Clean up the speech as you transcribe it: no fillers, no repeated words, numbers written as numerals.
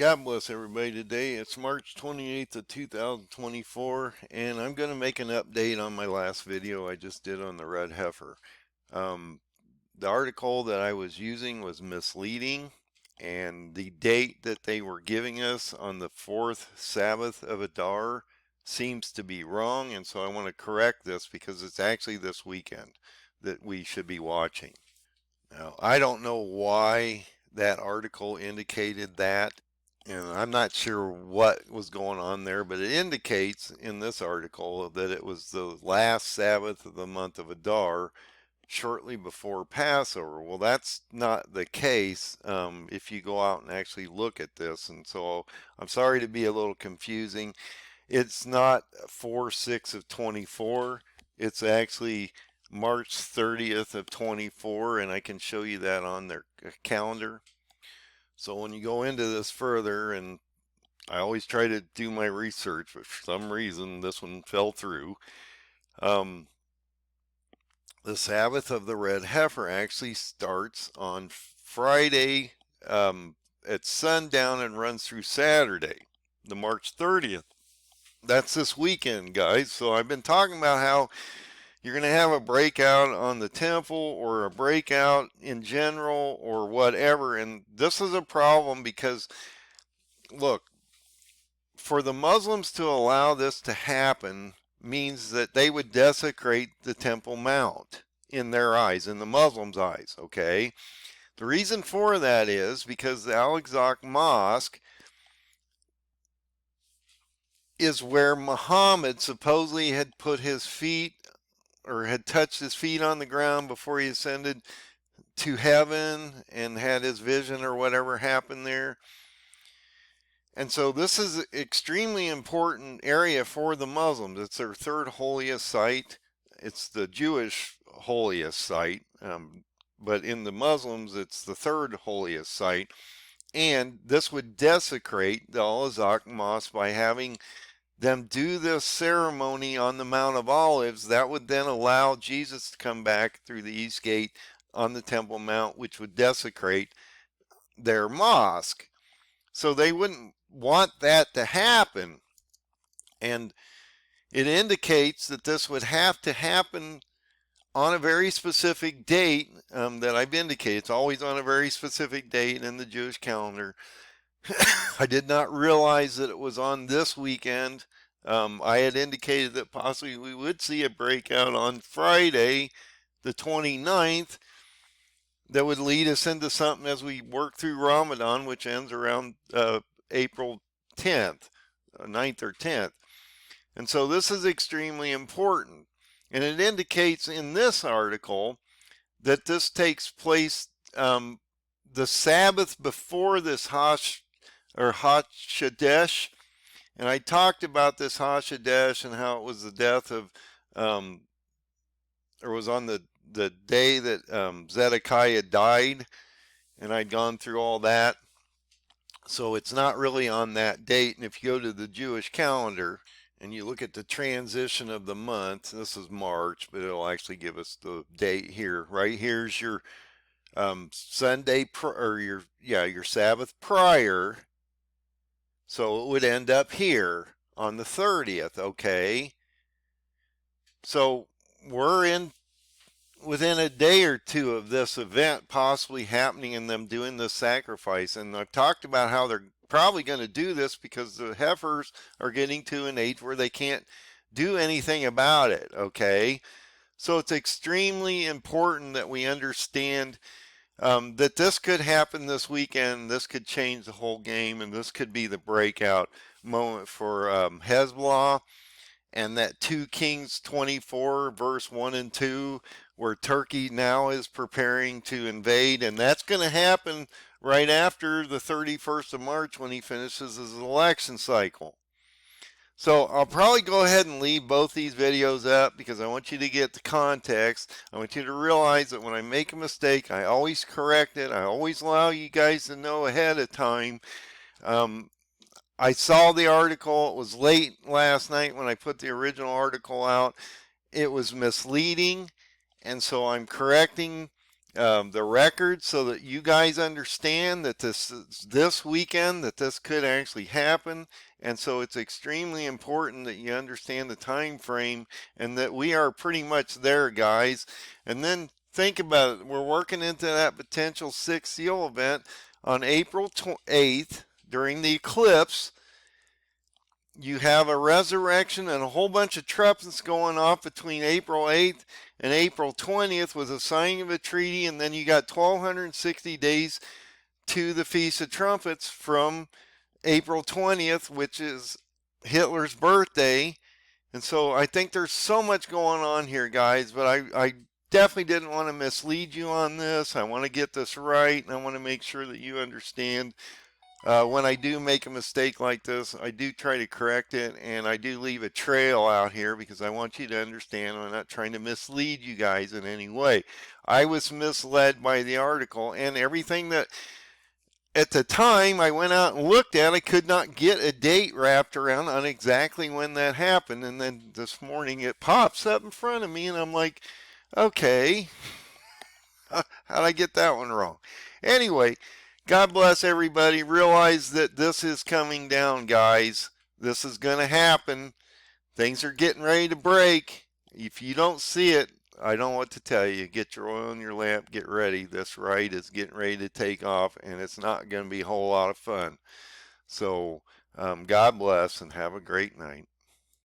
God bless everybody today. It's March 28th of 2024, and I'm going to make an update on my last video I just did on the Red Heifer. The article that I was using was misleading, and the date that they were giving us on the fourth Sabbath of Adar seems to be wrong, and so I want to correct this because it's actually this weekend that we should be watching. Now, I don't know why that article indicated that. And I'm not sure what was going on there, but it indicates in this article that it was the last Sabbath of the month of Adar, shortly before Passover. Well, that's not the case if you go out and actually look at this. And so I'm sorry to be a little confusing. It's not 4/6 of 24. It's actually March 30th of 24, and I can show you that on their calendar. So when you go into this further, and I always try to do my research, but for some reason this one fell through. The Sabbath of the Red Heifer actually starts on Friday at sundown and runs through Saturday, the March 30th. That's this weekend, guys. So I've been talking about how you're going to have a breakout on the temple or a breakout in general or whatever. And this is a problem because, look, for the Muslims to allow this to happen means that they would desecrate the Temple Mount in their eyes, in the Muslims' eyes, okay? The reason for that is because the Al-Aqsa Mosque is where Muhammad supposedly had put his feet or had touched his feet on the ground before he ascended to heaven and had his vision or whatever happened there. And so this is an extremely important area for the Muslims. It's their third holiest site. It's the Jewish holiest site, but in the Muslims, it's the third holiest site. And this would desecrate the Al-Aqsa Mosque by having them do this ceremony on the Mount of Olives. That would then allow Jesus to come back through the East Gate on the Temple Mount, which would desecrate their mosque. So they wouldn't want that to happen. And it indicates that this would have to happen on a very specific date that I've indicated. It's always on a very specific date in the Jewish calendar. I did not realize that it was on this weekend. I had indicated that possibly we would see a breakout on Friday, the 29th, that would lead us into something as we work through Ramadan, which ends around April 10th, 9th or 10th. And so this is extremely important. And it indicates in this article that this takes place the Sabbath before this HaChodesh, and I talked about this HaChodesh and how it was the death of, or was on the day that Zedekiah died, and I'd gone through all that. So it's not really on that date, and if you go to the Jewish calendar and you look at the transition of the month, this is March, but it'll actually give us the date here. Right here's your Sunday, or your Sabbath prior. So it would end up here on the 30th, okay? So we're within a day or two of this event possibly happening and them doing this sacrifice. And I've talked about how they're probably going to do this because the heifers are getting to an age where they can't do anything about it, okay? So it's extremely important that we understand that this could happen this weekend. This could change the whole game, and this could be the breakout moment for Hezbollah. And that 2 Kings 24 verse 1 and 2, where Turkey now is preparing to invade, and that's going to happen right after the 31st of March when he finishes his election cycle. So I'll probably go ahead and leave both these videos up because I want you to get the context. I want you to realize that when I make a mistake, I always correct it. I always allow you guys to know ahead of time. I saw the article. It was late last night when I put the original article out. It was misleading, and so I'm correcting the record so that you guys understand that this weekend that this could actually happen. And so it's extremely important that you understand the time frame and that we are pretty much there, guys. And then think about it. We're working into that potential sixth seal event on April 8th during the eclipse. You have a resurrection and a whole bunch of trumpets going off between April 8th and April 20th with a signing of a treaty, and then you got 1260 days to the Feast of Trumpets from April 20th, which is Hitler's birthday. And so I think there's so much going on here, guys, but I definitely didn't want to mislead you on this. I want to get this right, and I want to make sure that you understand when I do make a mistake like this, I do try to correct it, and I do leave a trail out here because I want you to understand I'm not trying to mislead you guys in any way. I was misled by the article, and everything that at the time I went out and looked at, I could not get a date wrapped around on exactly when that happened. And then this morning it pops up in front of me, and I'm like, okay, how'd I get that one wrong? Anyway, God bless everybody. Realize that this is coming down, guys. This is going to happen. Things are getting ready to break. If you don't see it, I don't know what to tell you. Get your oil in your lamp. Get ready. This ride is getting ready to take off, and it's not going to be a whole lot of fun. So, God bless and have a great night.